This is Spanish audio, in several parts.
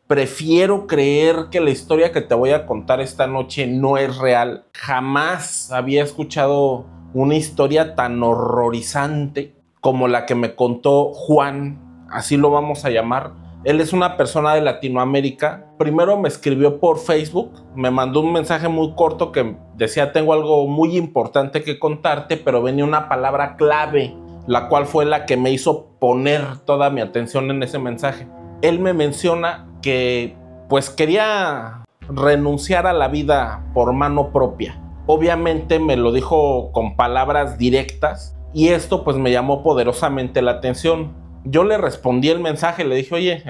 Prefiero creer que la historia que te voy a contar esta noche no es real. Jamás había escuchado una historia tan horrorizante como la que me contó Juan, así lo vamos a llamar. Él es una persona de Latinoamérica. Primero me escribió por Facebook, me mandó un mensaje muy corto que decía: tengo algo muy importante que contarte, pero venía una palabra clave, la cual fue la que me hizo poner toda mi atención en ese mensaje. Él me menciona que pues quería renunciar a la vida por mano propia. Obviamente me lo dijo con palabras directas y esto pues me llamó poderosamente la atención. Yo le respondí el mensaje, le dije: oye,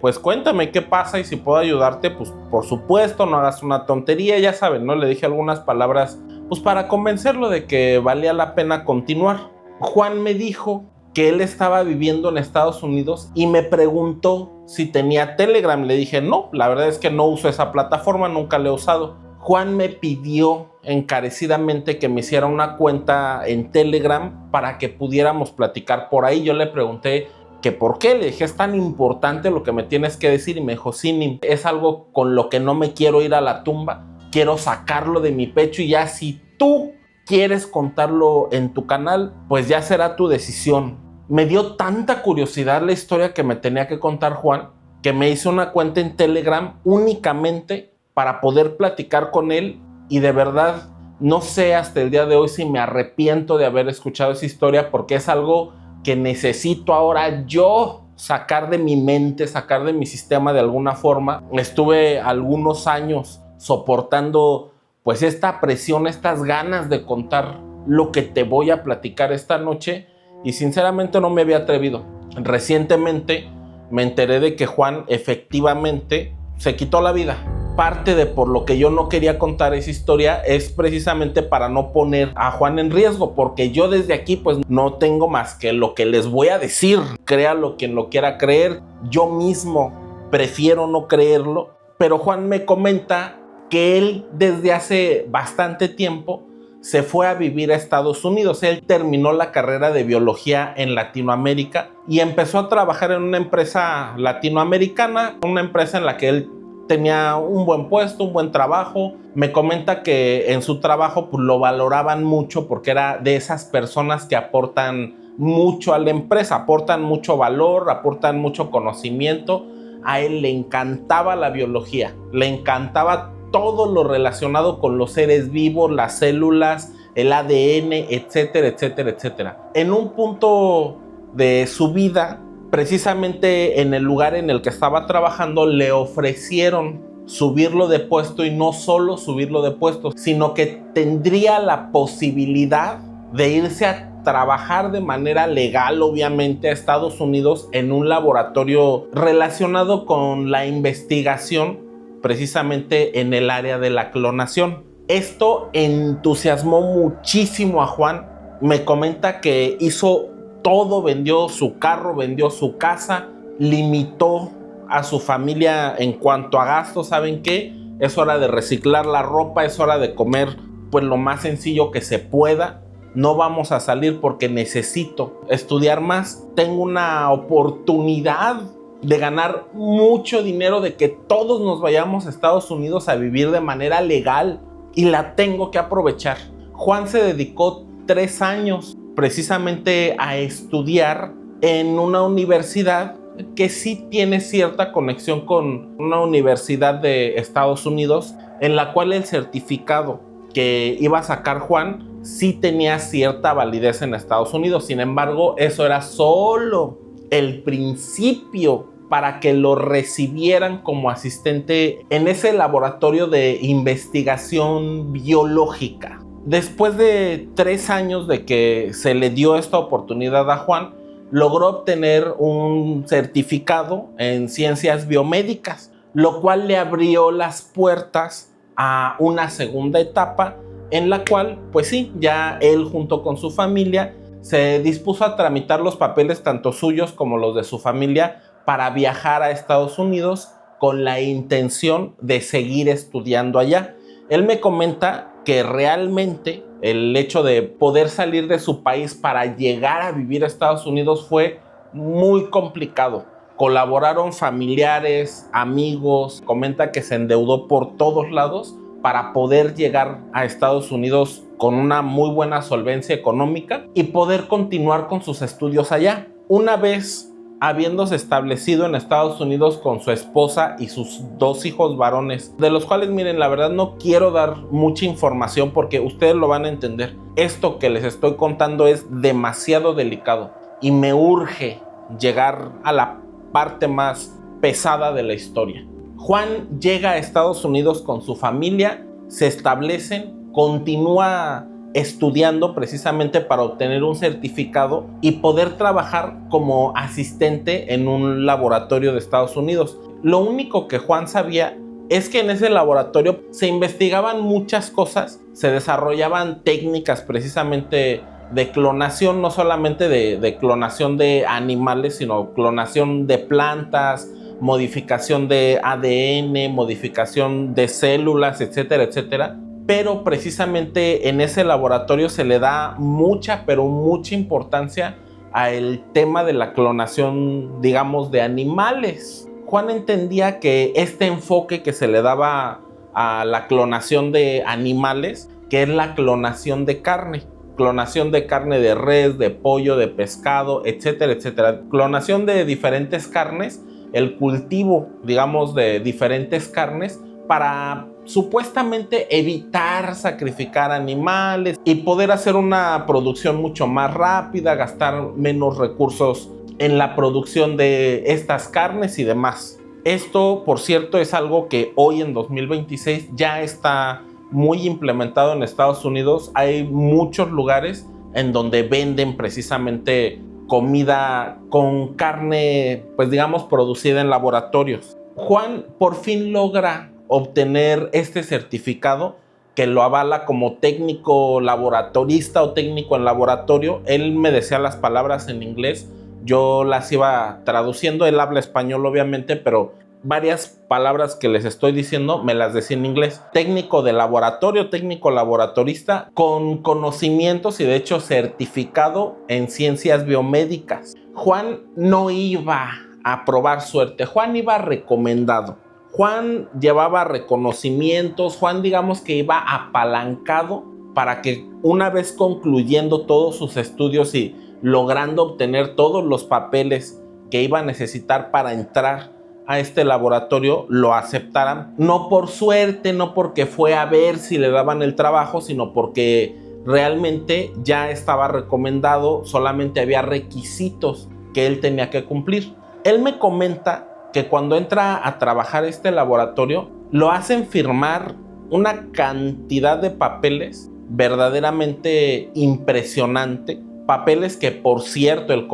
pues cuéntame qué pasa y si puedo ayudarte, pues por supuesto, no hagas una tontería, ya saben, ¿no? Le dije algunas palabras pues para convencerlo de que valía la pena continuar. Juan me dijo que él estaba viviendo en Estados Unidos y me preguntó si tenía Telegram. Le dije: no, la verdad es que no uso esa plataforma, nunca la he usado. Juan me pidió encarecidamente que me hiciera una cuenta en Telegram para que pudiéramos platicar por ahí. Yo le pregunté que por qué, le dije: es tan importante lo que me tienes que decir, y me dijo: sí, es algo con lo que no me quiero ir a la tumba, quiero sacarlo de mi pecho y ya si tú quieres contarlo en tu canal, pues ya será tu decisión. Me dio tanta curiosidad la historia que me tenía que contar Juan, que me hice una cuenta en Telegram únicamente para poder platicar con él, y de verdad no sé hasta el día de hoy si me arrepiento de haber escuchado esa historia, porque es algo que necesito ahora yo sacar de mi mente, sacar de mi sistema de alguna forma. Estuve algunos años soportando pues esta presión, estas ganas de contar lo que te voy a platicar esta noche, y sinceramente no me había atrevido. Recientemente me enteré de que Juan efectivamente se quitó la vida. Parte de por lo que yo no quería contar esa historia es precisamente para no poner a Juan en riesgo, porque yo desde aquí pues no tengo más que lo que les voy a decir. Créalo quien lo quiera creer, yo mismo prefiero no creerlo. Pero Juan me comenta que él desde hace bastante tiempo se fue a vivir a Estados Unidos. Él terminó la carrera de biología en Latinoamérica y empezó a trabajar en una empresa latinoamericana, una empresa en la que él tenía un buen puesto, un buen trabajo. Me comenta que en su trabajo pues, lo valoraban mucho porque era de esas personas que aportan mucho a la empresa, aportan mucho valor, aportan mucho conocimiento. A él le encantaba la biología, le encantaba todo lo relacionado con los seres vivos, las células, el ADN, etcétera, etcétera, etcétera. En un punto de su vida, precisamente en el lugar en el que estaba trabajando, le ofrecieron subirlo de puesto, y no solo subirlo de puesto, sino que tendría la posibilidad de irse a trabajar de manera legal, obviamente, a Estados Unidos en un laboratorio relacionado con la investigación precisamente en el área de la clonación. Esto entusiasmó muchísimo a Juan. Me comenta que hizo todo, vendió su carro, vendió su casa, limitó a su familia en cuanto a gastos. ¿Saben qué? Es hora de reciclar la ropa, es hora de comer pues lo más sencillo que se pueda. No vamos a salir porque necesito estudiar más. Tengo una oportunidad de ganar mucho dinero, de que todos nos vayamos a Estados Unidos a vivir de manera legal, y la tengo que aprovechar. Juan se dedicó 3 años precisamente a estudiar en una universidad que sí tiene cierta conexión con una universidad de Estados Unidos, en la cual el certificado que iba a sacar Juan sí tenía cierta validez en Estados Unidos. Sin embargo, eso era solo el principio para que lo recibieran como asistente en ese laboratorio de investigación biológica. Después de 3 años de que se le dio esta oportunidad a Juan, logró obtener un certificado en ciencias biomédicas, lo cual le abrió las puertas a una segunda etapa, en la cual, pues sí, ya él junto con su familia se dispuso a tramitar los papeles, tanto suyos como los de su familia, para viajar a Estados Unidos con la intención de seguir estudiando allá. Él me comenta que realmente el hecho de poder salir de su país para llegar a vivir a Estados Unidos fue muy complicado. Colaboraron familiares, amigos, comenta que se endeudó por todos lados para poder llegar a Estados Unidos con una muy buena solvencia económica y poder continuar con sus estudios allá. Una vez habiéndose establecido en Estados Unidos con su esposa y sus 2 hijos varones, de los cuales, miren, la verdad no quiero dar mucha información porque ustedes lo van a entender. Esto que les estoy contando es demasiado delicado y me urge llegar a la parte más pesada de la historia. Juan llega a Estados Unidos con su familia, se establecen, continúa estudiando precisamente para obtener un certificado y poder trabajar como asistente en un laboratorio de Estados Unidos. Lo único que Juan sabía es que en ese laboratorio se investigaban muchas cosas, se desarrollaban técnicas precisamente de clonación, no solamente de clonación de animales, sino clonación de plantas, modificación de ADN, modificación de células, etcétera, etcétera. Pero precisamente en ese laboratorio se le da mucha, pero mucha importancia al tema de la clonación, digamos, de animales. Juan entendía que este enfoque que se le daba a la clonación de animales, que es la clonación de carne de res, de pollo, de pescado, etcétera, etcétera. Clonación de diferentes carnes, el cultivo, digamos, de diferentes carnes para supuestamente evitar sacrificar animales y poder hacer una producción mucho más rápida, gastar menos recursos en la producción de estas carnes y demás. Esto, por cierto, es algo que hoy en 2026 ya está muy implementado en Estados Unidos. Hay muchos lugares en donde venden precisamente comida con carne, pues digamos, producida en laboratorios. Juan por fin logra obtener este certificado que lo avala como técnico laboratorista o técnico en laboratorio. Él me decía las palabras en inglés, yo las iba traduciendo. Él habla español obviamente, pero varias palabras que les estoy diciendo me las decía en inglés. Técnico de laboratorio, técnico laboratorista con conocimientos y de hecho certificado en ciencias biomédicas. Juan no iba a probar suerte, Juan iba recomendado. Juan llevaba reconocimientos, Juan digamos que iba apalancado para que una vez concluyendo todos sus estudios y logrando obtener todos los papeles que iba a necesitar para entrar a este laboratorio, lo aceptaran, no por suerte, no porque fue a ver si le daban el trabajo, sino porque realmente ya estaba recomendado, solamente había requisitos que él tenía que cumplir. Él me comenta que cuando entra a trabajar este laboratorio, lo hacen firmar una cantidad de papeles verdaderamente impresionante, papeles que, por cierto, el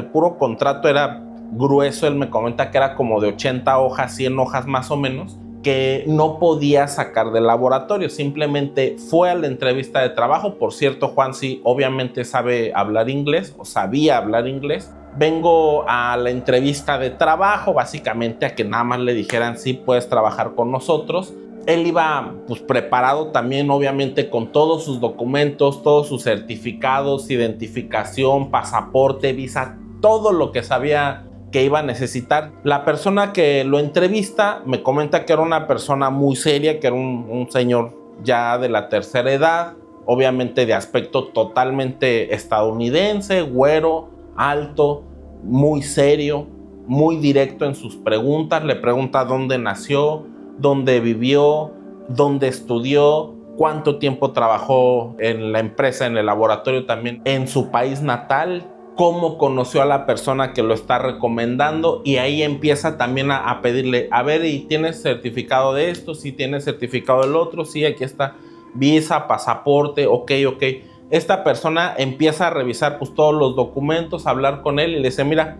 puro contrato era grueso. Él me comenta que era como de 80 hojas, 100 hojas más o menos, que no podía sacar del laboratorio. Simplemente fue a la entrevista de trabajo. Por cierto, Juan sí obviamente sabe hablar inglés o sabía hablar inglés. Vengo a la entrevista de trabajo básicamente a que nada más le dijeran sí, puedes trabajar con nosotros. Él iba pues preparado también obviamente con todos sus documentos, todos sus certificados, identificación, pasaporte, visa, todo lo que sabía que iba a necesitar. La persona que lo entrevista me comenta que era una persona muy seria, que era un señor ya de la tercera edad, obviamente de aspecto totalmente estadounidense, güero, alto, muy serio, muy directo en sus preguntas. Le pregunta dónde nació, dónde vivió, dónde estudió, cuánto tiempo trabajó en la empresa, en el laboratorio también, en su país natal, cómo conoció a la persona que lo está recomendando, y ahí empieza también a pedirle, a ver, ¿y tienes certificado de esto? ¿Sí tienes certificado del otro? Sí, aquí está, visa, pasaporte, ok. Esta persona empieza a revisar pues todos los documentos, a hablar con él y le dice, mira,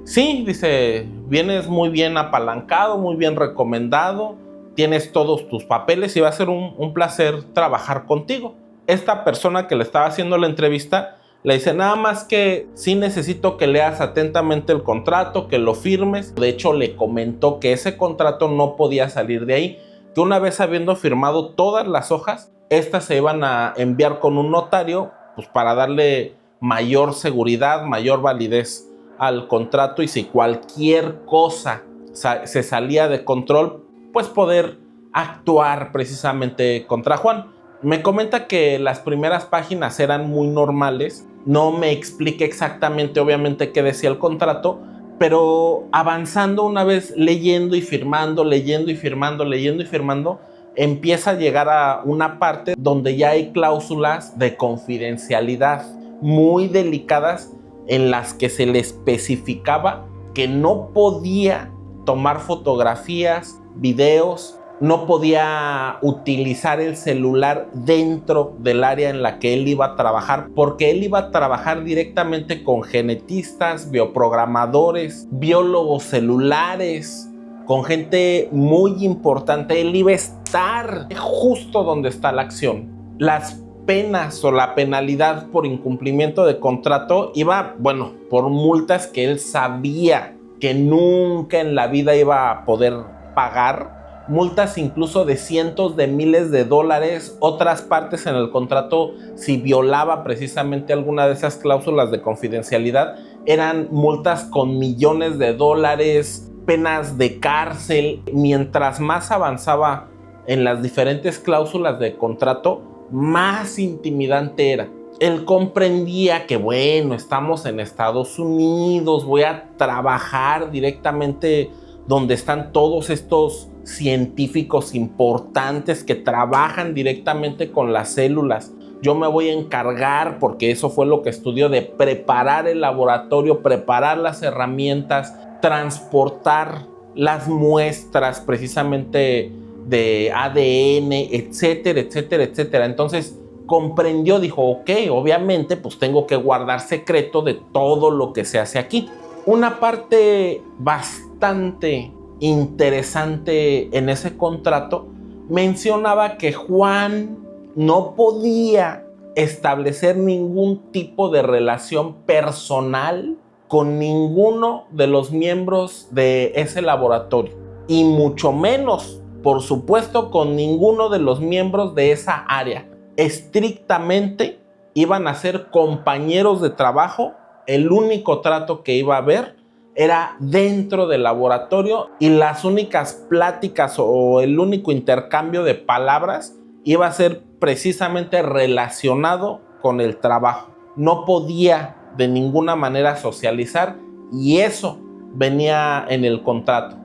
sí, dice, vienes muy bien apalancado, muy bien recomendado, tienes todos tus papeles y va a ser un placer trabajar contigo. Esta persona que le estaba haciendo la entrevista le dice, nada más que sí necesito que leas atentamente el contrato, que lo firmes. De hecho, le comentó que ese contrato no podía salir de ahí, que una vez habiendo firmado todas las hojas, estas se iban a enviar con un notario pues para darle mayor seguridad, mayor validez al contrato y si cualquier cosa se salía de control, pues poder actuar precisamente contra Juan. Me comenta que las primeras páginas eran muy normales, no me explica exactamente obviamente qué decía el contrato, pero avanzando una vez leyendo y firmando, leyendo y firmando, leyendo y firmando, empieza a llegar a una parte donde ya hay cláusulas de confidencialidad muy delicadas en las que se le especificaba que no podía tomar fotografías, videos, no podía utilizar el celular dentro del área en la que él iba a trabajar, porque él iba a trabajar directamente con genetistas, bioprogramadores, biólogos celulares, con gente muy importante. Él iba a estar justo donde está la acción. Las penas o la penalidad por incumplimiento de contrato iba, bueno, por multas que él sabía que nunca en la vida iba a poder pagar, multas incluso de cientos de miles de dólares, otras partes en el contrato, si violaba precisamente alguna de esas cláusulas de confidencialidad, eran multas con millones de dólares, penas de cárcel. Mientras más avanzaba en las diferentes cláusulas de contrato, más intimidante era. Él comprendía que, bueno, estamos en Estados Unidos, voy a trabajar directamente donde están todos estos científicos importantes que trabajan directamente con las células. Yo me voy a encargar, porque eso fue lo que estudió, de preparar el laboratorio, preparar las herramientas, transportar las muestras precisamente de ADN, etcétera, etcétera, etcétera. Entonces comprendió, dijo, ok, obviamente pues tengo que guardar secreto de todo lo que se hace aquí. Una parte bastante interesante en ese contrato mencionaba que Juan no podía establecer ningún tipo de relación personal con ninguno de los miembros de ese laboratorio, y mucho menos, por supuesto, con ninguno de los miembros de esa área. Estrictamente iban a ser compañeros de trabajo. El único trato que iba a haber era dentro del laboratorio, y las únicas pláticas o el único intercambio de palabras iba a ser precisamente relacionado con el trabajo. No podía de ninguna manera socializar, y eso venía en el contrato.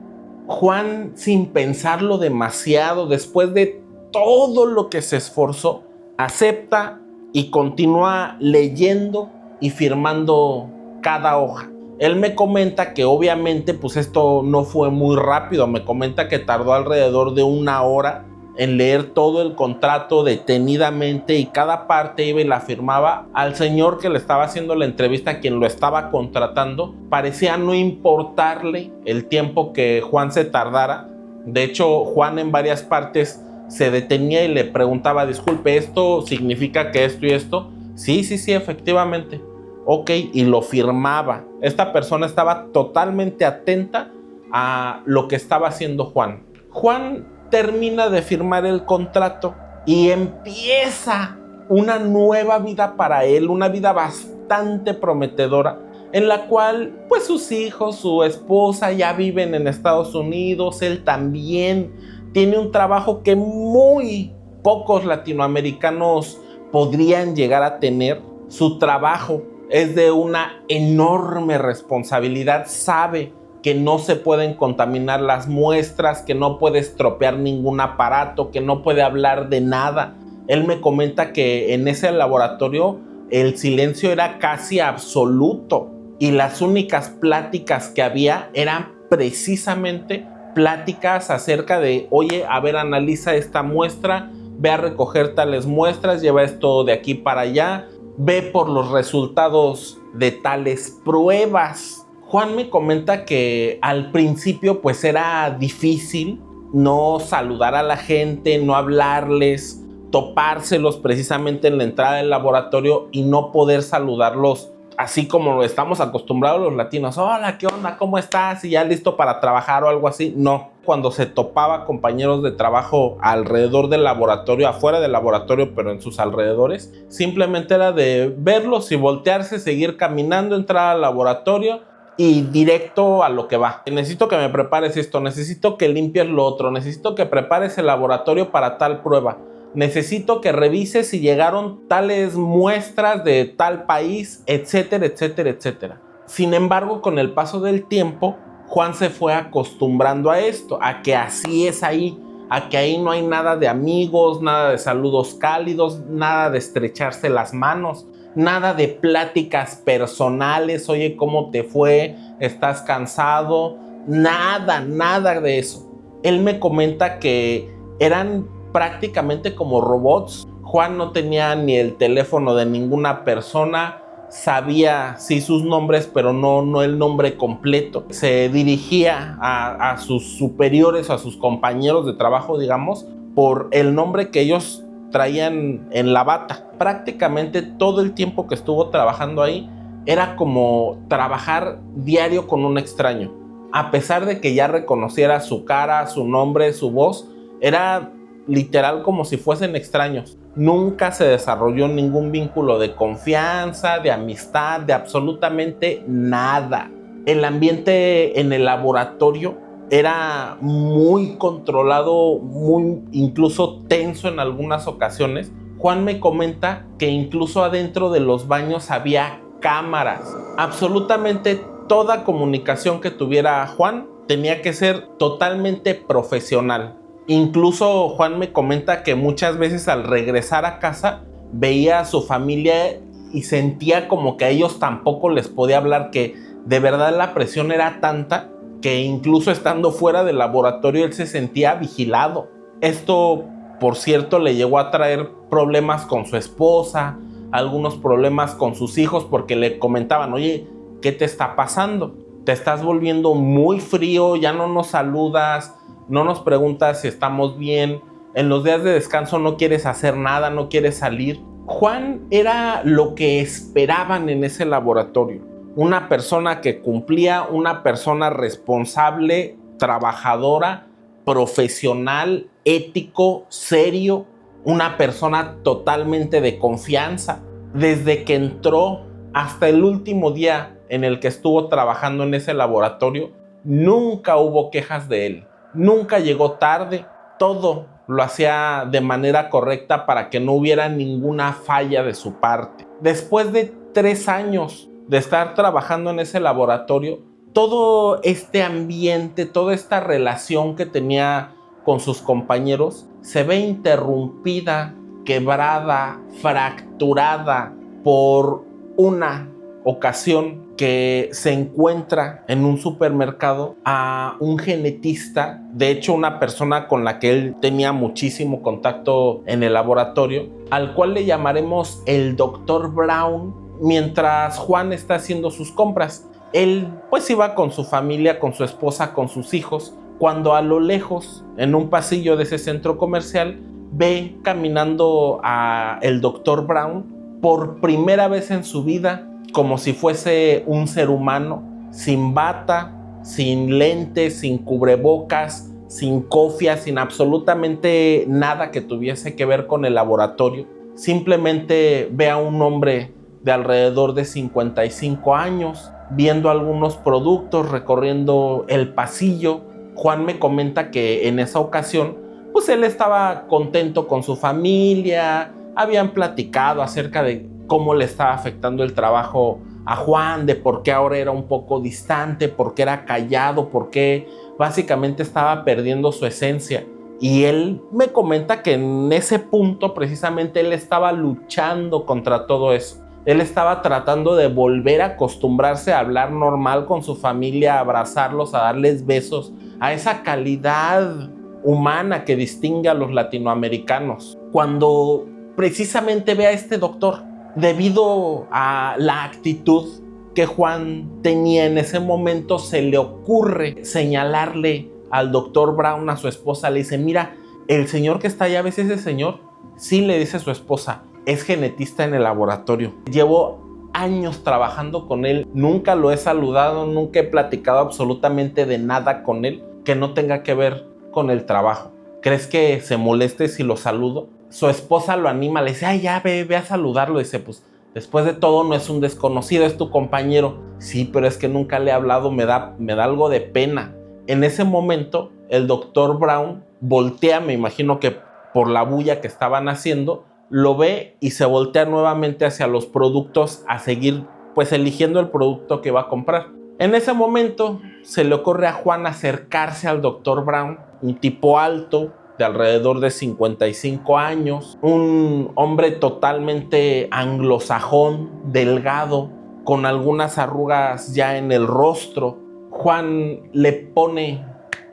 Juan, sin pensarlo demasiado, después de todo lo que se esforzó, acepta y continúa leyendo y firmando cada hoja. Él me comenta que obviamente pues esto no fue muy rápido. Me comenta que tardó alrededor de 1 hora en leer todo el contrato detenidamente, y cada parte iba y la firmaba. Al señor que le estaba haciendo la entrevista, quien lo estaba contratando, parecía no importarle el tiempo que Juan se tardara. De hecho, Juan en varias partes se detenía y le preguntaba, disculpe, ¿esto significa que esto y esto? Sí, efectivamente. Ok, y lo firmaba. Esta persona estaba totalmente atenta a lo que estaba haciendo Juan. Juan termina de firmar el contrato y empieza una nueva vida para él, una vida bastante prometedora, en la cual pues sus hijos, su esposa ya viven en Estados Unidos. Él también tiene un trabajo que muy pocos latinoamericanos podrían llegar a tener. Su trabajo es de una enorme responsabilidad. Sabe que no se pueden contaminar las muestras, que no puede estropear ningún aparato, que no puede hablar de nada. Él me comenta que en ese laboratorio el silencio era casi absoluto, y las únicas pláticas que había eran precisamente pláticas acerca de, oye, a ver, analiza esta muestra, ve a recoger tales muestras, lleva esto de aquí para allá, ve por los resultados de tales pruebas. Juan me comenta que al principio pues era difícil no saludar a la gente, no hablarles, topárselos precisamente en la entrada del laboratorio y no poder saludarlos así como lo estamos acostumbrados los latinos. Hola, ¿qué onda? ¿Cómo estás? ¿Y ya listo para trabajar o algo así? No. Cuando se topaba compañeros de trabajo alrededor del laboratorio, afuera del laboratorio, pero en sus alrededores, simplemente era de verlos y voltearse, seguir caminando, entrar al laboratorio y directo a lo que va. Necesito que me prepares esto, necesito que limpies lo otro, necesito que prepares el laboratorio para tal prueba, necesito que revises si llegaron tales muestras de tal país, etcétera, etcétera, etcétera. Sin embargo, con el paso del tiempo, Juan se fue acostumbrando a esto, a que así es ahí, a que ahí no hay nada de amigos, nada de saludos cálidos, nada de estrecharse las manos, nada de pláticas personales, oye, ¿cómo te fue? ¿Estás cansado? Nada de eso. Él me comenta que eran prácticamente como robots. Juan no tenía ni el teléfono de ninguna persona, sabía sí sus nombres, pero no el nombre completo. Se dirigía a sus superiores o a sus compañeros de trabajo, digamos, por el nombre que ellos traían en la bata. Prácticamente todo el tiempo que estuvo trabajando ahí era como trabajar diario con un extraño. A pesar de que ya reconociera su cara, su nombre, su voz, era literal como si fuesen extraños. Nunca se desarrolló ningún vínculo de confianza, de amistad, de absolutamente nada. El ambiente en el laboratorio era muy controlado, muy incluso tenso en algunas ocasiones. Juan me comenta que incluso adentro de los baños había cámaras. Absolutamente toda comunicación que tuviera Juan tenía que ser totalmente profesional. Incluso Juan me comenta que muchas veces al regresar a casa veía a su familia y sentía como que a ellos tampoco les podía hablar, que de verdad la presión era tanta que incluso estando fuera del laboratorio él se sentía vigilado. Esto, por cierto, le llegó a traer problemas con su esposa, algunos problemas con sus hijos, porque le comentaban, oye, ¿qué te está pasando? Te estás volviendo muy frío, ya no nos saludas, no nos preguntas si estamos bien, en los días de descanso no quieres hacer nada, no quieres salir. Juan era lo que esperaban en ese laboratorio. Una persona que cumplía, una persona responsable, trabajadora, profesional, ético, serio, una persona totalmente de confianza. Desde que entró hasta el último día en el que estuvo trabajando en ese laboratorio, nunca hubo quejas de él. Nunca llegó tarde, todo lo hacía de manera correcta para que no hubiera ninguna falla de su parte. Después de 3 años de estar trabajando en ese laboratorio, todo este ambiente, toda esta relación que tenía con sus compañeros se ve interrumpida, quebrada, fracturada por una ocasión que se encuentra en un supermercado a un genetista, de hecho una persona con la que él tenía muchísimo contacto en el laboratorio, al cual le llamaremos el Dr. Brown, mientras Juan está haciendo sus compras. Él pues iba con su familia, con su esposa, con sus hijos, cuando a lo lejos, en un pasillo de ese centro comercial, ve caminando a el Dr. Brown por primera vez en su vida, como si fuese un ser humano, sin bata, sin lentes, sin cubrebocas, sin cofia, sin absolutamente nada que tuviese que ver con el laboratorio. Simplemente ve a un hombre de alrededor de 55 años, viendo algunos productos, recorriendo el pasillo. Juan me comenta que en esa ocasión, pues él estaba contento con su familia, habían platicado acerca de cómo le estaba afectando el trabajo a Juan, de por qué ahora era un poco distante, por qué era callado, por qué básicamente estaba perdiendo su esencia. Y él me comenta que en ese punto precisamente él estaba luchando contra todo eso. Él estaba tratando de volver a acostumbrarse a hablar normal con su familia, a abrazarlos, a darles besos, a esa calidad humana que distingue a los latinoamericanos. Cuando precisamente ve a este doctor, debido a la actitud que Juan tenía en ese momento, se le ocurre señalarle al doctor Brown, a su esposa. Le dice, mira, el señor que está allá, ¿ves ese señor? Sí, le dice su esposa, es genetista en el laboratorio. Llevo años trabajando con él, nunca lo he saludado, nunca he platicado absolutamente de nada con él que no tenga que ver con el trabajo. ¿Crees que se moleste si lo saludo? Su esposa lo anima, le dice, ay, ya, ve a saludarlo. Dice, pues Después de todo, no es un desconocido, es tu compañero. Sí, pero es que nunca le he hablado, me da algo de pena. En ese momento, el doctor Brown voltea, me imagino que por la bulla que estaban haciendo, lo ve y se voltea nuevamente hacia los productos a seguir pues eligiendo el producto que va a comprar. En ese momento se le ocurre a Juan acercarse al doctor Brown, un tipo alto, de alrededor de 55 años, un hombre totalmente anglosajón, delgado, con algunas arrugas ya en el rostro. Juan le pone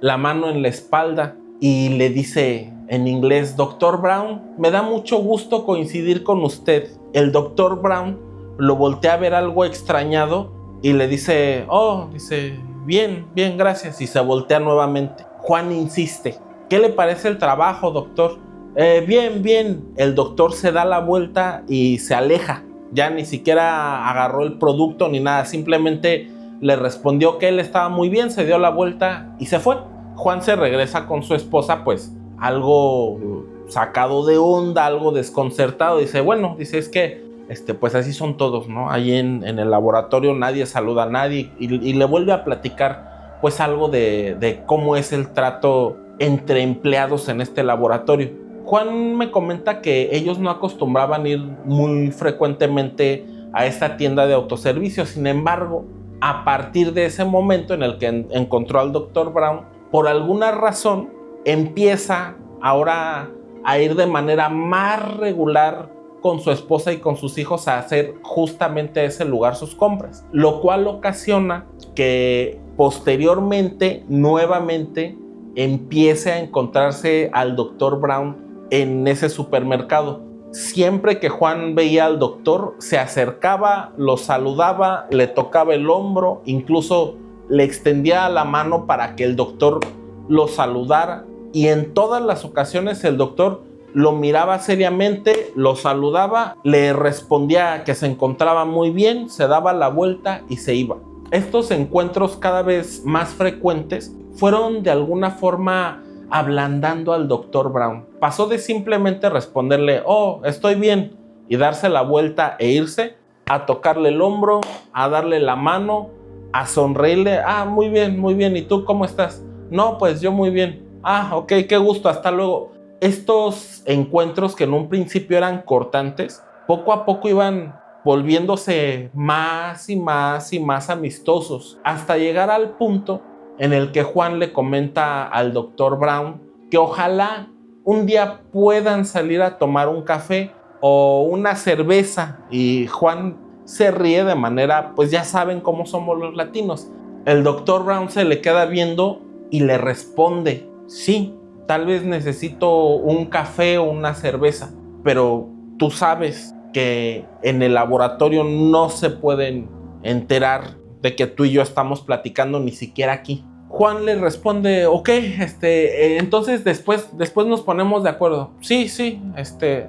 la mano en la espalda y le dice en inglés: doctor Brown, me da mucho gusto coincidir con usted. El doctor Brown lo voltea a ver algo extrañado y le dice: bien, bien, gracias, y se voltea nuevamente. Juan insiste: ¿qué le parece el trabajo, doctor? Bien, bien. El doctor se da la vuelta y se aleja. Ya ni siquiera agarró el producto ni nada, simplemente le respondió que él estaba muy bien, se dio la vuelta y se fue. Juan se regresa con su esposa, pues algo sacado de onda, algo desconcertado. Dice: bueno, es que pues así son todos, ¿no? Ahí en el laboratorio nadie saluda a nadie, y le vuelve a platicar pues algo de cómo es el trato entre empleados en este laboratorio. Juan me comenta que ellos no acostumbraban ir muy frecuentemente a esta tienda de autoservicio. Sin embargo, a partir de ese momento en el que encontró al Dr. Brown, por alguna razón empieza ahora a ir de manera más regular con su esposa y con sus hijos a hacer justamente a ese lugar sus compras, lo cual ocasiona que posteriormente nuevamente empiece a encontrarse al Dr. Brown en ese supermercado. Siempre que Juan veía al doctor, se acercaba, lo saludaba, le tocaba el hombro, incluso le extendía la mano para que el doctor lo saludara, y en todas las ocasiones el doctor lo miraba seriamente, lo saludaba, le respondía que se encontraba muy bien, se daba la vuelta y se iba. Estos encuentros cada vez más frecuentes fueron de alguna forma ablandando al Dr. Brown. Pasó de simplemente responderle: oh, estoy bien, y darse la vuelta e irse, a tocarle el hombro, a darle la mano, a sonreírle: ah, muy bien, ¿y tú cómo estás? No, pues yo muy bien. Ah, ok, qué gusto, hasta luego. Estos encuentros, que en un principio eran cortantes, poco a poco iban volviéndose más y más y más amistosos, hasta llegar al punto en el que Juan le comenta al Dr. Brown que ojalá un día puedan salir a tomar un café o una cerveza, y Juan se ríe de manera, pues ya saben cómo somos los latinos. El Dr. Brown se le queda viendo y le responde: sí, tal vez necesito un café o una cerveza, pero tú sabes que en el laboratorio no se pueden enterar de que tú y yo estamos platicando, ni siquiera aquí. Juan le responde: ok, entonces después nos ponemos de acuerdo. Sí,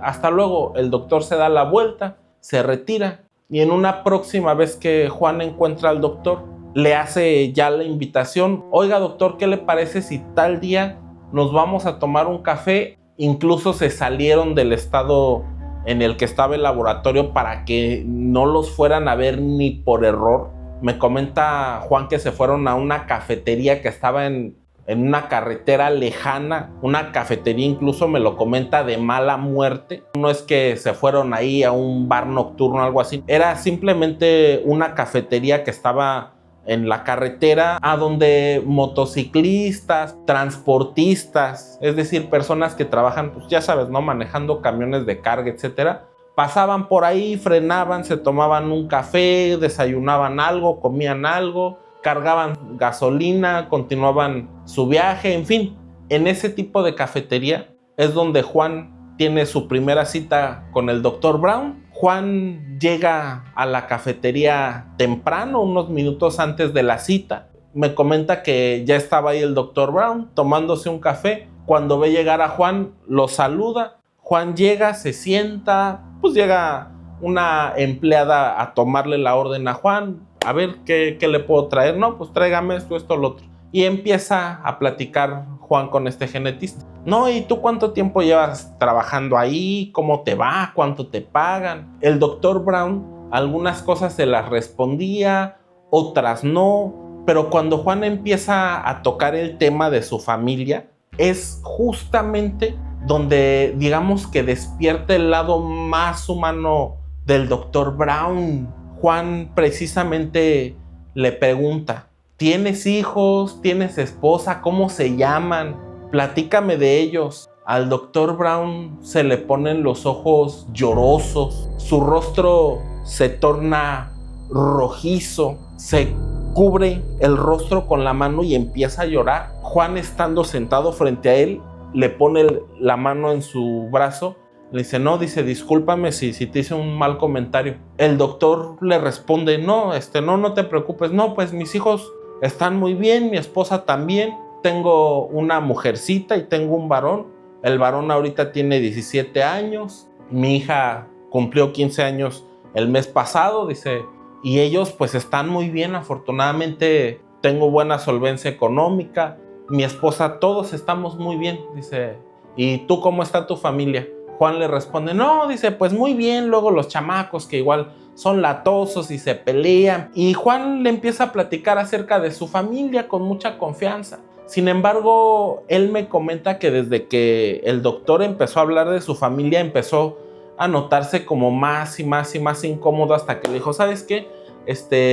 hasta luego. El doctor se da la vuelta, se retira, y en una próxima vez que Juan encuentra al doctor, le hace ya la invitación: oiga, doctor, ¿qué le parece si tal día nos vamos a tomar un café? Incluso se salieron del estado en el que estaba el laboratorio para que no los fueran a ver ni por error. Me comenta Juan que se fueron a una cafetería que estaba en una carretera lejana, una cafetería, incluso me lo comenta, de mala muerte. No es que se fueron ahí a un bar nocturno o algo así, era simplemente una cafetería que estaba en la carretera, a donde motociclistas, transportistas, es decir, personas que trabajan, pues ya sabes, ¿no?, manejando camiones de carga, etcétera, pasaban por ahí, frenaban, se tomaban un café, desayunaban algo, comían algo, cargaban gasolina, continuaban su viaje, en fin. En ese tipo de cafetería es donde Juan tiene su primera cita con el Dr. Brown. Juan llega a la cafetería temprano, unos minutos antes de la cita. Me comenta que ya estaba ahí el Dr. Brown tomándose un café. Cuando ve llegar a Juan, lo saluda. Juan llega, se sienta, pues llega una empleada a tomarle la orden a Juan. A ver, ¿qué le puedo traer? No, pues tráigame esto, lo otro. Y empieza a platicar Juan con este genetista. No, ¿y tú cuánto tiempo llevas trabajando ahí? ¿Cómo te va? ¿Cuánto te pagan? El doctor Brown algunas cosas se las respondía, otras no. Pero cuando Juan empieza a tocar el tema de su familia, es justamente donde digamos que despierta el lado más humano del doctor Brown. Juan precisamente le pregunta: ¿tienes hijos? ¿Tienes esposa? ¿Cómo se llaman? Platícame de ellos. Al doctor Brown se le ponen los ojos llorosos, su rostro se torna rojizo, se cubre el rostro con la mano y empieza a llorar. Juan, estando sentado frente a él, le pone la mano en su brazo. Le dice: no, dice, discúlpame si te hice un mal comentario. El doctor le responde: no, no te preocupes. No, pues mis hijos están muy bien, mi esposa también. Tengo una mujercita y tengo un varón. El varón ahorita tiene 17 años. Mi hija cumplió 15 años el mes pasado, dice. Y ellos pues están muy bien, afortunadamente tengo buena solvencia económica. Mi esposa, todos estamos muy bien, dice. ¿Y tú cómo está tu familia? Juan le responde: no, dice, pues muy bien. Luego los chamacos que igual son latosos y se pelean. Y Juan le empieza a platicar acerca de su familia con mucha confianza. Sin embargo, él me comenta que desde que el doctor empezó a hablar de su familia, empezó a notarse como más y más y más incómodo, hasta que le dijo: ¿sabes qué?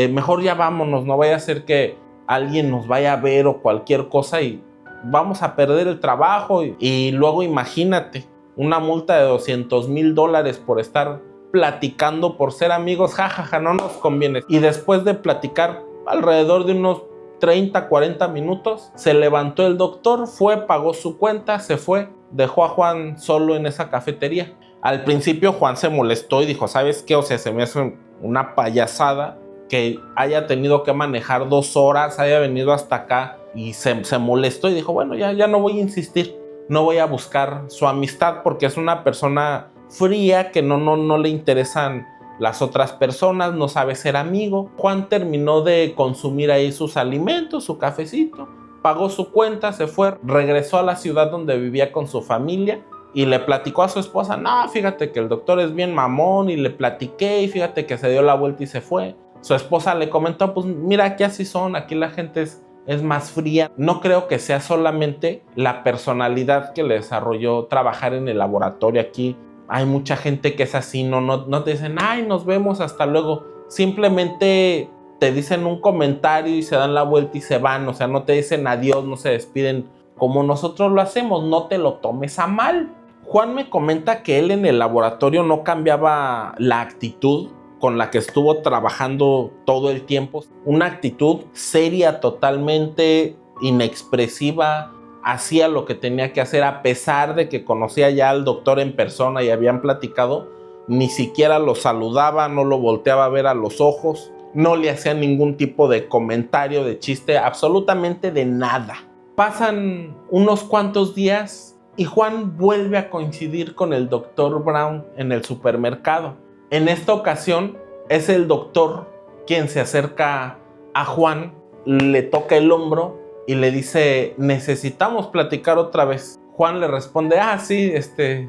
Mejor ya vámonos, no vaya a ser que alguien nos vaya a ver o cualquier cosa y vamos a perder el trabajo. Y luego imagínate, una multa de $200,000 por estar platicando, por ser amigos, jajaja, no nos conviene. Y después de platicar alrededor de unos 30, 40 minutos, se levantó el doctor, fue, pagó su cuenta, se fue, dejó a Juan solo en esa cafetería. Al principio Juan se molestó y dijo: ¿sabes qué? O sea, se me hace una payasada que haya tenido que manejar 2 horas, haya venido hasta acá, y se molestó y dijo: bueno, ya no voy a insistir, no voy a buscar su amistad, porque es una persona fría que no le interesan las otras personas, no sabe ser amigo. Juan terminó de consumir ahí sus alimentos, su cafecito, pagó su cuenta, se fue, regresó a la ciudad donde vivía con su familia y le platicó a su esposa: no, fíjate que el doctor es bien mamón, y le platiqué y fíjate que se dio la vuelta y se fue. Su esposa le comentó: pues mira, aquí así son, aquí la gente es más fría. No creo que sea solamente la personalidad que le desarrolló trabajar en el laboratorio aquí. Hay mucha gente que es así, no te dicen: ay, nos vemos, hasta luego. Simplemente te dicen un comentario y se dan la vuelta y se van. O sea, no te dicen adiós, no se despiden como nosotros lo hacemos. No te lo tomes a mal. Juan me comenta que él en el laboratorio no cambiaba la actitud con la que estuvo trabajando todo el tiempo. Una actitud seria, totalmente inexpresiva. Hacía lo que tenía que hacer, a pesar de que conocía ya al doctor en persona y habían platicado. Ni siquiera lo saludaba, no lo volteaba a ver a los ojos, no le hacía ningún tipo de comentario, de chiste, absolutamente de nada. Pasan unos cuantos días y Juan vuelve a coincidir con el doctor Brown en el supermercado. En esta ocasión es el doctor quien se acerca a Juan, le toca el hombro y le dice: necesitamos platicar otra vez. Juan le responde: ah, sí,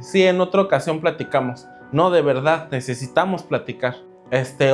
sí, en otra ocasión platicamos. No, de verdad, necesitamos platicar.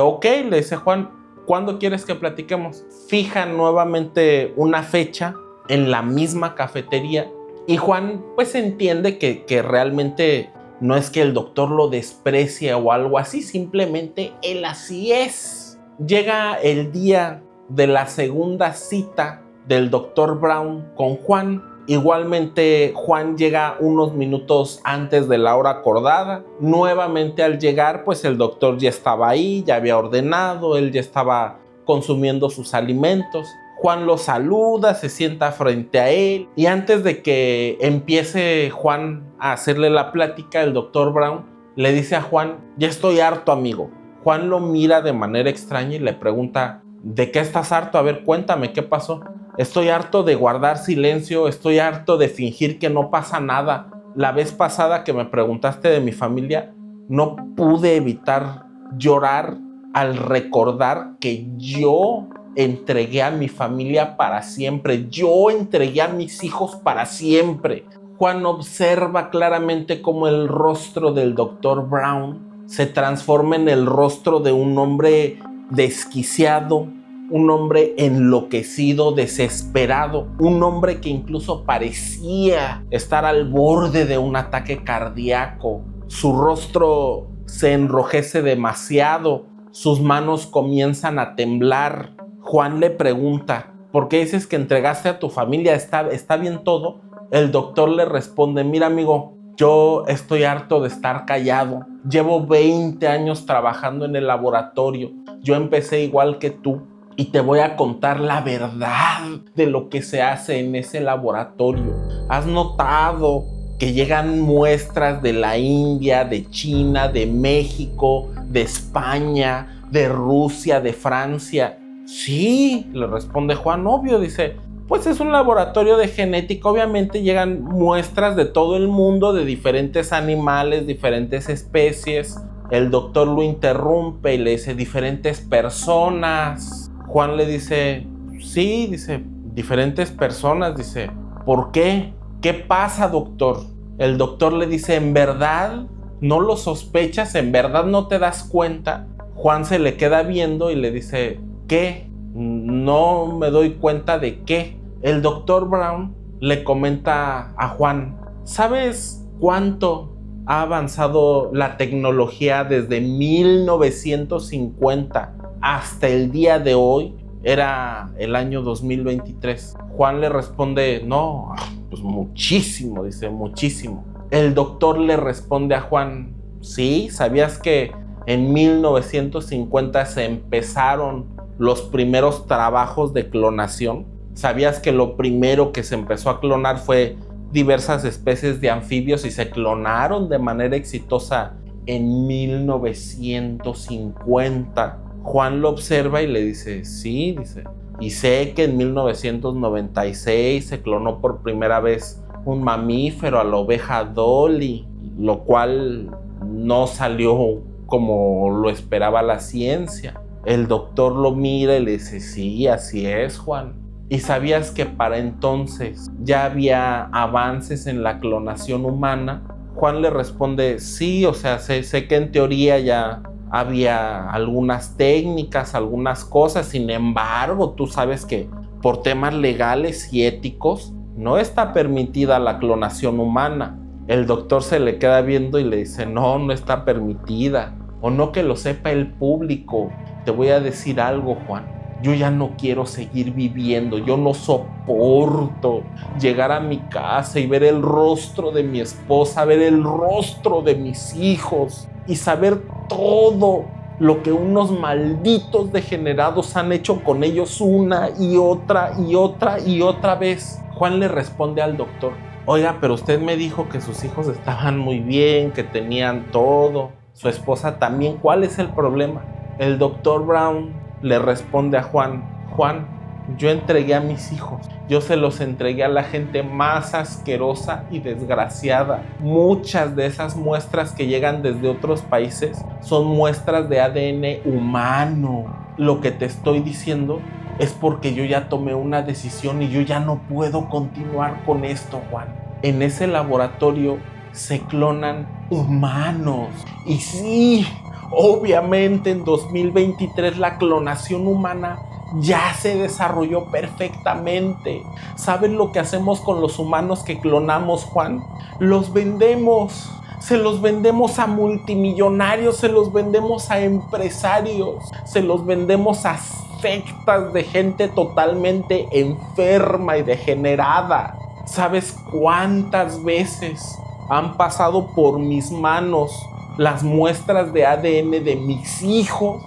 Ok, le dice Juan, ¿cuándo quieres que platiquemos? Fija nuevamente una fecha en la misma cafetería y Juan pues entiende que realmente no es que el doctor lo desprecie o algo así, simplemente él así es. Llega el día de la segunda cita del doctor Brown con Juan. Igualmente Juan llega unos minutos antes de la hora acordada. Nuevamente al llegar pues el doctor ya estaba ahí, ya había ordenado, él ya estaba consumiendo sus alimentos. Juan lo saluda, se sienta frente a él y antes de que empiece Juan a hacerle la plática, el doctor Brown le dice a Juan: ya estoy harto, amigo. Juan lo mira de manera extraña y le pregunta: ¿de qué estás harto? A ver, cuéntame, ¿qué pasó? Estoy harto de guardar silencio, estoy harto de fingir que no pasa nada. La vez pasada que me preguntaste de mi familia, no pude evitar llorar al recordar que yo entregué a mi familia para siempre, yo entregué a mis hijos para siempre. Juan observa claramente cómo el rostro del Dr. Brown se transforma en el rostro de un hombre desquiciado, un hombre enloquecido, desesperado, un hombre que incluso parecía estar al borde de un ataque cardíaco. Su rostro se enrojece demasiado, sus manos comienzan a temblar. Juan le pregunta: ¿por qué dices que entregaste a tu familia? ¿Está bien todo? El doctor le responde: mira, amigo, yo estoy harto de estar callado. Llevo 20 años trabajando en el laboratorio. Yo empecé igual que tú y te voy a contar la verdad de lo que se hace en ese laboratorio. ¿Has notado que llegan muestras de la India, de China, de México, de España, de Rusia, de Francia? Sí, le responde Juan, obvio, dice, pues es un laboratorio de genética, obviamente llegan muestras de todo el mundo, de diferentes animales, diferentes especies. El doctor lo interrumpe y le dice, diferentes personas. Juan le dice, sí, dice, diferentes personas, dice, ¿por qué? ¿Qué pasa, doctor? El doctor le dice, ¿en verdad no lo sospechas? ¿En verdad no te das cuenta? Juan se le queda viendo y le dice, ¿qué? No me doy cuenta de qué. El doctor Brown le comenta a Juan, ¿sabes cuánto ha avanzado la tecnología desde 1950 hasta el día de hoy? Era el año 2023. Juan le responde, no, pues muchísimo, dice, muchísimo. El doctor le responde a Juan, sí, ¿sabías que en 1950 se empezaron los primeros trabajos de clonación? ¿Sabías que lo primero que se empezó a clonar fue diversas especies de anfibios y se clonaron de manera exitosa en 1950? Juan lo observa y le dice, sí, dice, y sé que en 1996 se clonó por primera vez un mamífero, a la oveja Dolly, lo cual no salió como lo esperaba la ciencia. El doctor lo mira y le dice, sí, así es, Juan. ¿Y sabías que para entonces ya había avances en la clonación humana? Juan le responde, sí, o sea, sé que en teoría ya había algunas técnicas, algunas cosas, sin embargo, tú sabes que por temas legales y éticos no está permitida la clonación humana. El doctor se le queda viendo y le dice, no está permitida, o no que lo sepa el público. Te voy a decir algo, Juan. Yo ya no quiero seguir viviendo, yo no soporto llegar a mi casa y ver el rostro de mi esposa, ver el rostro de mis hijos y saber todo lo que unos malditos degenerados han hecho con ellos una y otra y otra y otra vez. Juan le responde al doctor, oiga, pero usted me dijo que sus hijos estaban muy bien, que tenían todo, su esposa también, ¿cuál es el problema? El doctor Brown le responde a Juan, Juan, yo entregué a mis hijos, yo se los entregué a la gente más asquerosa y desgraciada. Muchas de esas muestras que llegan desde otros países son muestras de ADN humano. Lo que te estoy diciendo es porque yo ya tomé una decisión y yo ya no puedo continuar con esto, Juan. En ese laboratorio se clonan humanos. Y sí, obviamente en 2023 la clonación humana ya se desarrolló perfectamente. ¿Saben lo que hacemos con los humanos que clonamos, Juan? Los vendemos. Se los vendemos a multimillonarios, se los vendemos a empresarios, se los vendemos a sectas de gente totalmente enferma y degenerada. ¿Sabes cuántas veces han pasado por mis manos las muestras de ADN de mis hijos?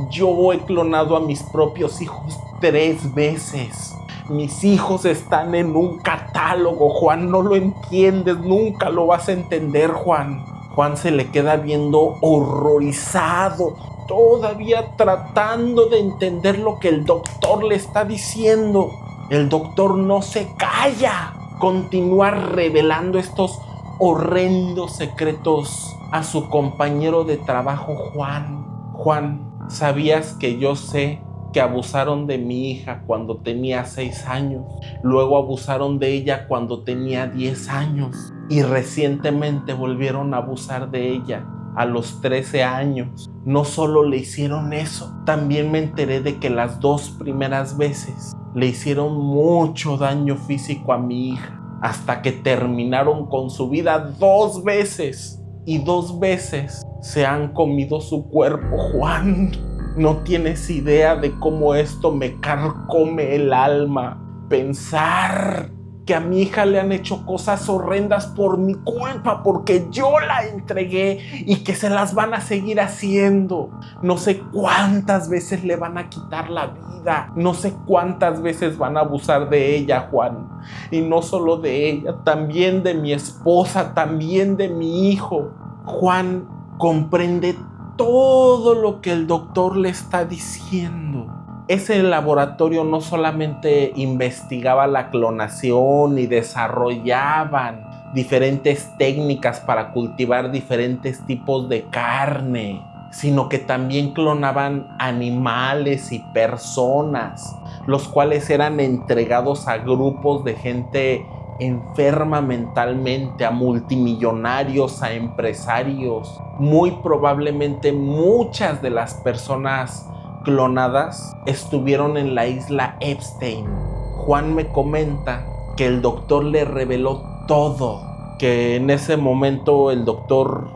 Yo he clonado a mis propios hijos 3 veces. Mis hijos están en un catálogo, Juan, no lo entiendes, nunca lo vas a entender, Juan. Juan se le queda viendo horrorizado, todavía tratando de entender lo que el doctor le está diciendo. El doctor no se calla, continúa revelando estos horrendos secretos a su compañero de trabajo, Juan. Juan, ¿sabías que yo sé que abusaron de mi hija cuando tenía 6 años, luego abusaron de ella cuando tenía 10 años y recientemente volvieron a abusar de ella a los 13 años. No solo le hicieron eso, también me enteré de que las 2 primeras veces le hicieron mucho daño físico a mi hija, hasta que terminaron con su vida 2 veces y 2 veces se han comido su cuerpo, Juan. No tienes idea de cómo esto me carcome el alma. Pensar que a mi hija le han hecho cosas horrendas por mi culpa, porque yo la entregué y que se las van a seguir haciendo. No sé cuántas veces le van a quitar la vida. No sé cuántas veces van a abusar de ella, Juan. Y no solo de ella, también de mi esposa, también de mi hijo. Juan comprende todo lo que el doctor le está diciendo. Ese laboratorio no solamente investigaba la clonación y desarrollaban diferentes técnicas para cultivar diferentes tipos de carne, sino que también clonaban animales y personas, los cuales eran entregados a grupos de gente enferma mentalmente, a multimillonarios, a empresarios. Muy probablemente muchas de las personas clonadas estuvieron en la isla Epstein. Juan me comenta que el doctor le reveló todo, que en ese momento el doctor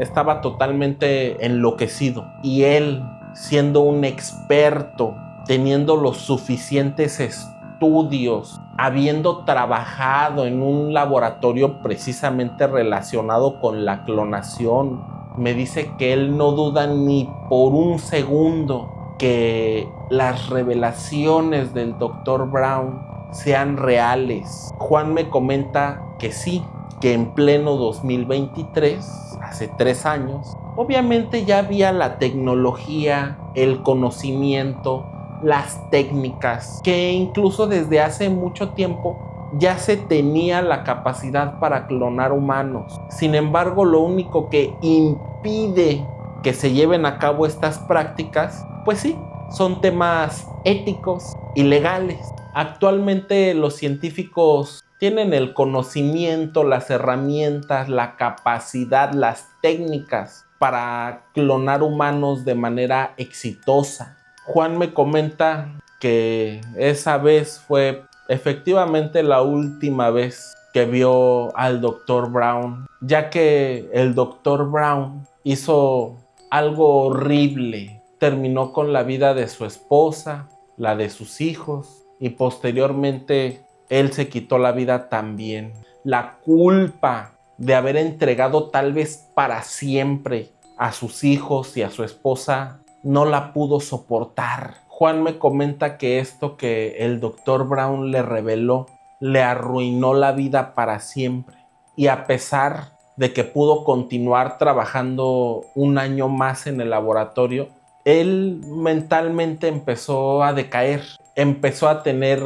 estaba totalmente enloquecido y él, siendo un experto, teniendo los suficientes estudios, habiendo trabajado en un laboratorio precisamente relacionado con la clonación, me dice que él no duda ni por un segundo que las revelaciones del Dr. Brown sean reales. Juan me comenta que sí, que en pleno 2023, hace 3 años, obviamente ya había la tecnología, el conocimiento, las técnicas, que incluso desde hace mucho tiempo ya se tenía la capacidad para clonar humanos. Sin embargo, lo único que impide que se lleven a cabo estas prácticas, pues sí, son temas éticos y legales. Actualmente los científicos tienen el conocimiento, las herramientas, la capacidad, las técnicas para clonar humanos de manera exitosa. Juan me comenta que esa vez fue efectivamente la última vez que vio al Dr. Brown, ya que el Dr. Brown hizo algo horrible. Terminó con la vida de su esposa, la de sus hijos, y posteriormente él se quitó la vida también. La culpa de haber entregado tal vez para siempre a sus hijos y a su esposa no la pudo soportar. Juan me comenta que esto que el Dr. Brown le reveló le arruinó la vida para siempre, y a pesar de que pudo continuar trabajando un año más en el laboratorio, él mentalmente empezó a decaer, empezó a tener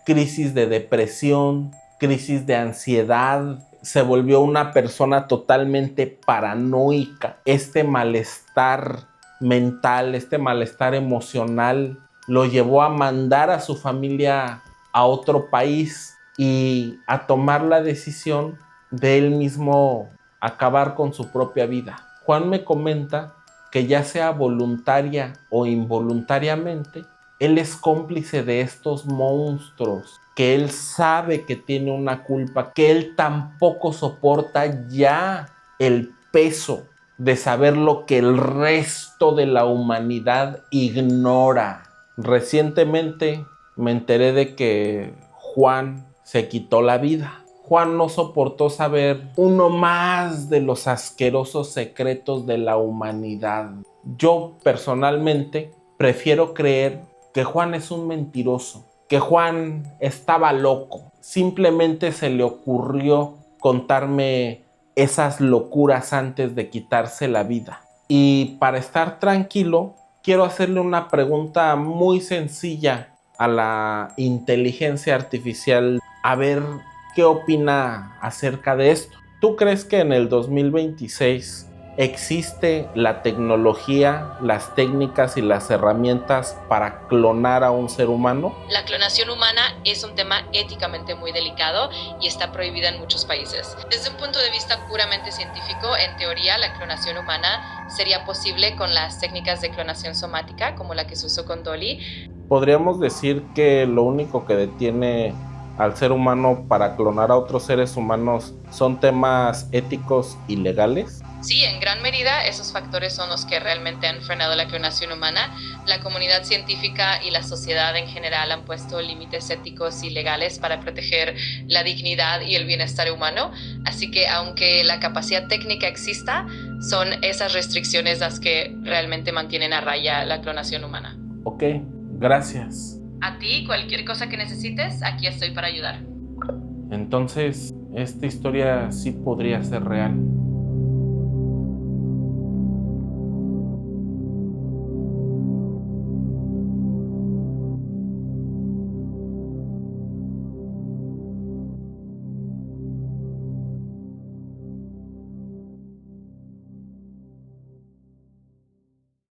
crisis de depresión, crisis de ansiedad, se volvió una persona totalmente paranoica. Este malestar mental, este malestar emocional lo llevó a mandar a su familia a otro país y a tomar la decisión de él mismo acabar con su propia vida. Juan me comenta que ya sea voluntaria o involuntariamente, él es cómplice de estos monstruos, que él sabe que tiene una culpa, que él tampoco soporta ya el peso de saber lo que el resto de la humanidad ignora. Recientemente me enteré de que Juan se quitó la vida. Juan no soportó saber uno más de los asquerosos secretos de la humanidad. Yo personalmente prefiero creer que Juan es un mentiroso, que Juan estaba loco. Simplemente se le ocurrió contarme esas locuras antes de quitarse la vida. Y para estar tranquilo, quiero hacerle una pregunta muy sencilla a la inteligencia artificial, a ver qué opina acerca de esto. ¿Tú crees que en el 2026 ¿Existe la tecnología, las técnicas y las herramientas para clonar a un ser humano? La clonación humana es un tema éticamente muy delicado y está prohibida en muchos países. Desde un punto de vista puramente científico, en teoría, la clonación humana sería posible con las técnicas de clonación somática, como la que se usó con Dolly. ¿Podríamos decir que lo único que detiene al ser humano para clonar a otros seres humanos son temas éticos y legales? Sí, en gran medida esos factores son los que realmente han frenado la clonación humana. La comunidad científica y la sociedad en general han puesto límites éticos y legales para proteger la dignidad y el bienestar humano. Así que aunque la capacidad técnica exista, son esas restricciones las que realmente mantienen a raya la clonación humana. Ok, gracias. A ti, cualquier cosa que necesites, aquí estoy para ayudar. Entonces, esta historia sí podría ser real.